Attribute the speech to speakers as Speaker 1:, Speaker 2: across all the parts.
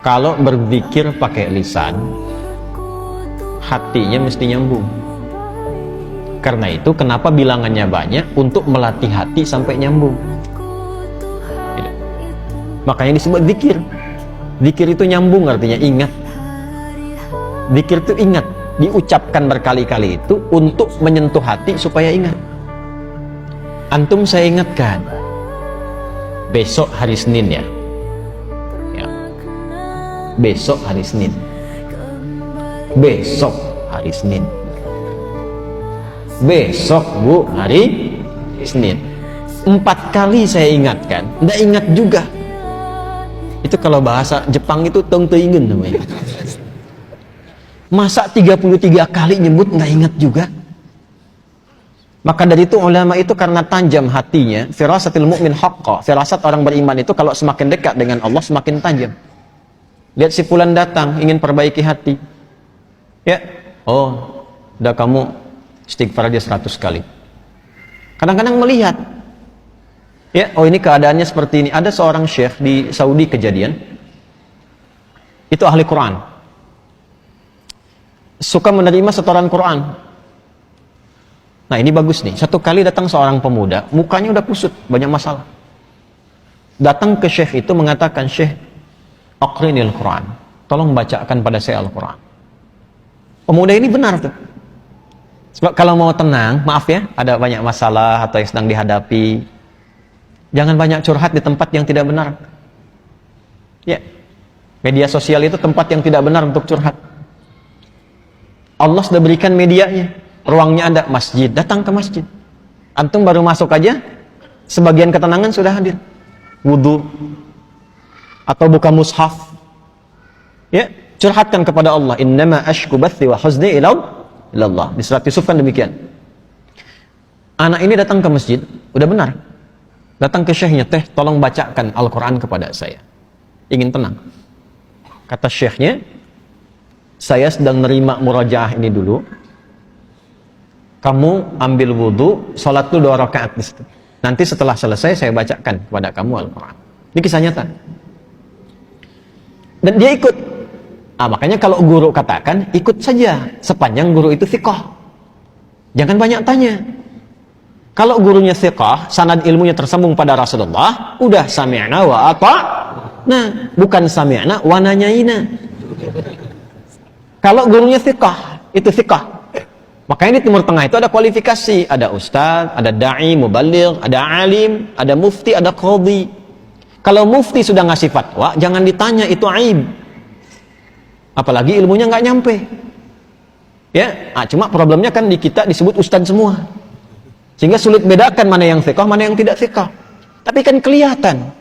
Speaker 1: Kalau berzikir pakai lisan, hatinya mesti nyambung. Karena itu kenapa bilangannya banyak, untuk melatih hati sampai nyambung. Makanya disebut zikir. Zikir itu nyambung, artinya ingat. Zikir itu ingat, diucapkan berkali-kali itu untuk menyentuh hati supaya ingat. Antum saya ingatkan, besok hari Senin ya. Besok hari Senin. Besok hari Senin. Besok Bu hari Senin. 4 kali saya ingatkan, nggak ingat juga. Itu kalau bahasa Jepang itu tong teingen namanya. Masa 33 kali nyebut nggak ingat juga? Maka dari itu ulama itu karena tajam hatinya, firasatil mu'min haqqa, firasat orang beriman itu kalau semakin dekat dengan Allah semakin tajam. Lihat si fulan datang ingin perbaiki hati, ya, oh, udah kamu istighfar aja 100 kali. Kadang-kadang melihat, ya, oh ini keadaannya seperti ini. Ada seorang syekh di Saudi kejadian, itu ahli Quran, suka menerima setoran Quran. Nah ini bagus nih, satu kali datang seorang pemuda, mukanya udah kusut, banyak masalah. Datang ke syekh itu mengatakan, syekh, aqrinil Quran, tolong bacakan pada saya Al-Quran. Pemuda ini benar tuh. Sebab kalau mau tenang, maaf ya, ada banyak masalah atau yang sedang dihadapi, jangan banyak curhat di tempat yang tidak benar. Ya, media sosial itu tempat yang tidak benar untuk curhat. Allah sudah berikan medianya, ruangnya ada, masjid, datang ke masjid. Antum baru masuk aja, sebagian ketenangan sudah hadir. Wudu, atau buka mushaf, ya, curhatkan kepada Allah. Innama ashku bathi wa huzni ilallah. Di surat Yusuf kan demikian. Anak ini datang ke masjid, udah benar, datang ke syekhnya, teh tolong bacakan Al-Quran kepada saya, ingin tenang. Kata syekhnya, saya sedang nerima murajaah ini dulu, kamu ambil wudu, sholat dulu 2 rakaat di situ. Nanti setelah selesai saya bacakan kepada kamu Al-Quran. Ini kisah nyata. Dan dia ikut. Makanya kalau guru katakan, ikut saja sepanjang guru itu thiqah. Jangan banyak tanya. Kalau gurunya thiqah, sanad ilmunya tersambung pada Rasulullah, udah sami'na wa ata'na, bukan sami'na wa nanyaina. Kalau gurunya thiqah, itu thiqah. Makanya di Timur Tengah itu ada kualifikasi, ada ustaz, ada da'i, mubaligh, ada alim, ada mufti, ada qadhi. Kalau mufti sudah ngasih fatwa, jangan ditanya, itu aib. Apalagi ilmunya nggak nyampe. Ya, cuma problemnya kan di kita disebut ustaz semua. Sehingga sulit bedakan mana yang thiqah, mana yang tidak thiqah. Tapi kan kelihatan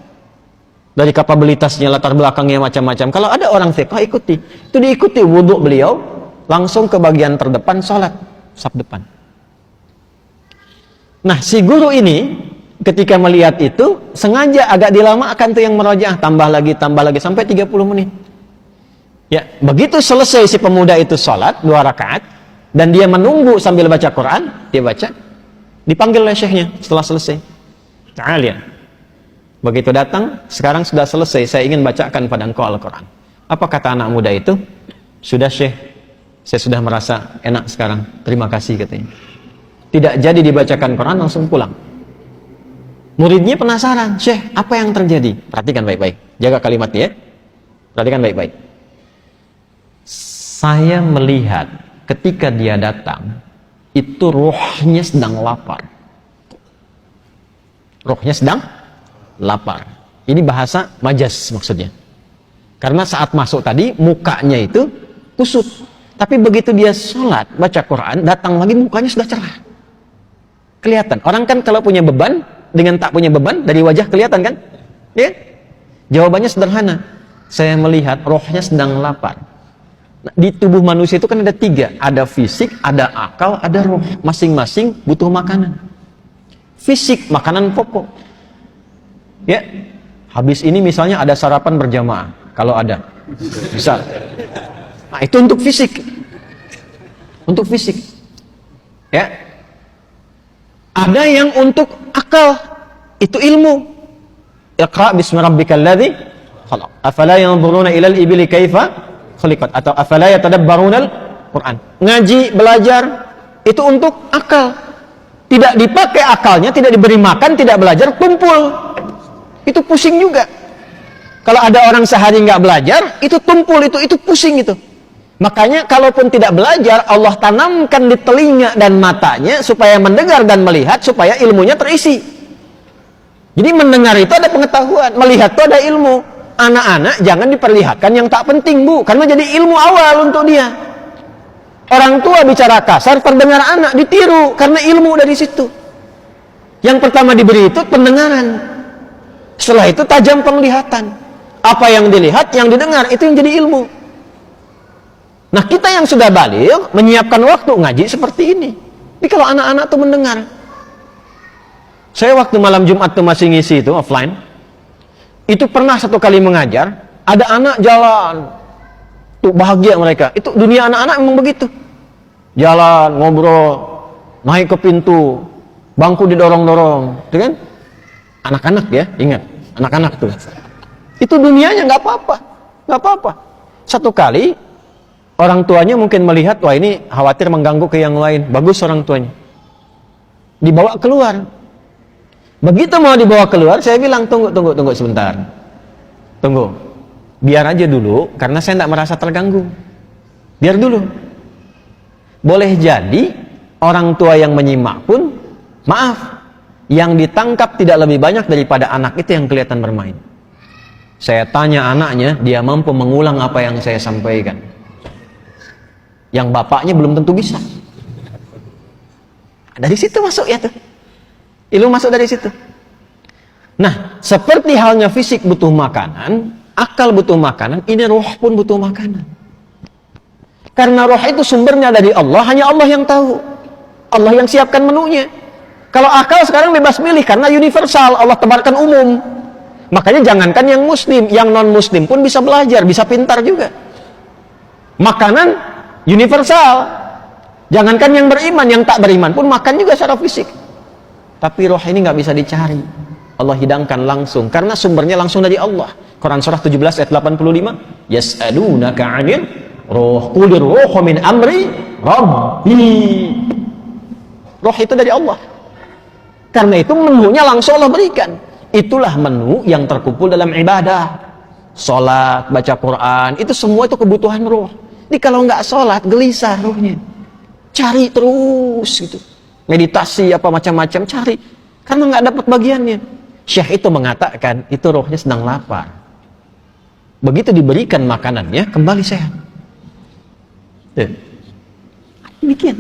Speaker 1: dari kapabilitasnya, latar belakangnya macam-macam. Kalau ada orang thiqah, ikuti. Itu diikuti wudhu beliau, langsung ke bagian terdepan sholat, saf depan. Nah, si guru ini ketika melihat itu, sengaja agak dilamakan tuh yang merojaah, tambah lagi, sampai 30 menit. Ya, begitu selesai si pemuda itu sholat 2 rakaat, dan dia menunggu sambil baca Quran, dia baca, dipanggil oleh syekhnya setelah selesai. Ta'al. Begitu datang, sekarang sudah selesai, saya ingin bacakan pada engkau Al-Quran. Apa kata anak muda itu? Sudah syekh, saya sudah merasa enak sekarang, terima kasih katanya. Tidak jadi dibacakan Quran, langsung pulang. Muridnya penasaran, syekh, apa yang terjadi? Perhatikan baik-baik, jaga kalimatnya ya. Perhatikan baik-baik. Saya melihat ketika dia datang, itu rohnya sedang lapar. Rohnya sedang lapar. Ini bahasa majas maksudnya. Karena saat masuk tadi, mukanya itu kusut. Tapi begitu dia sholat, baca Quran, datang lagi mukanya sudah cerah. Kelihatan. Orang kan kalau punya beban, dengan tak punya beban, dari wajah kelihatan kan? Ya? Jawabannya sederhana. Saya melihat rohnya sedang lapar. Nah, di tubuh manusia itu kan ada 3. Ada fisik, ada akal, ada roh. Masing-masing butuh makanan. Fisik, makanan pokok. Ya, habis ini misalnya ada sarapan berjamaah. Kalau ada. Bisa. Nah, itu untuk fisik. Untuk fisik. Ya. Ada yang untuk akal. Itu ilmu. Iqra bismi rabbikal ladzi khalaq. Afala yanzuruna ilal ibili kaifa khuliqat, atau afala yatadabbarunal Quran. Ngaji, belajar itu untuk akal. Tidak dipakai akalnya, tidak diberi makan, tidak belajar, tumpul. Itu pusing juga. Kalau ada orang sehari nggak belajar, itu tumpul, itu pusing itu. Makanya kalaupun tidak belajar, Allah tanamkan di telinga dan matanya supaya mendengar dan melihat, supaya ilmunya terisi. Jadi mendengar itu ada pengetahuan, melihat itu ada ilmu. Anak-anak jangan diperlihatkan yang tak penting, Bu, karena jadi ilmu awal untuk dia. Orang tua bicara kasar, terdengar anak ditiru karena ilmu dari situ. Yang pertama diberi itu pendengaran. Setelah itu tajam penglihatan. Apa yang dilihat, yang didengar, itu yang jadi ilmu. Nah, kita yang sudah balik menyiapkan waktu ngaji seperti ini. Tapi kalau anak-anak tuh mendengar. Saya waktu malam Jumat tuh masih ngisi itu offline. Itu pernah satu kali mengajar, ada anak jalan. Tuh bahagia mereka. Itu dunia anak-anak memang begitu. Jalan, ngobrol, naik ke pintu, bangku didorong-dorong, itu kan? Anak-anak ya, ingat, anak-anak tuh. Itu dunianya nggak apa-apa, nggak apa-apa. Satu kali orang tuanya mungkin melihat, wah ini khawatir mengganggu ke yang lain. Bagus orang tuanya. Dibawa keluar. Begitu mau dibawa keluar, saya bilang tunggu sebentar. Tunggu. Biar aja dulu, karena saya tidak merasa terganggu. Biar dulu. Boleh jadi orang tua yang menyimak pun, maaf, yang ditangkap tidak lebih banyak daripada anak itu yang kelihatan bermain. Saya tanya anaknya, dia mampu mengulang apa yang saya sampaikan. Yang bapaknya belum tentu bisa. Dari situ masuk ya tuh. Ilmu masuk dari situ. Nah, seperti halnya fisik butuh makanan, akal butuh makanan, ini roh pun butuh makanan. Karena roh itu sumbernya dari Allah, hanya Allah yang tahu. Allah yang siapkan menunya. Kalau akal sekarang bebas milih, karena universal, Allah tebarkan umum. Makanya jangankan yang muslim, yang non-muslim pun bisa belajar, bisa pintar juga. Makanan universal. Jangankan yang beriman, yang tak beriman pun makan juga secara fisik. Tapi roh ini nggak bisa dicari. Allah hidangkan langsung, karena sumbernya langsung dari Allah. Quran surah 17 ayat 85. Yas'alunaka 'anil ruh, qulir ruhu min amri rabbi. Roh itu dari Allah. Karena itu menunya langsung Allah berikan. Itulah menu yang terkumpul dalam ibadah. Salat, baca Quran, itu semua itu kebutuhan roh. Jadi kalau nggak salat, gelisah rohnya. Cari terus gitu. Meditasi apa macam-macam, cari. Karena nggak dapat bagiannya. Syekh itu mengatakan, itu rohnya sedang lapar. Begitu diberikan makanannya, kembali sehat. Demikian.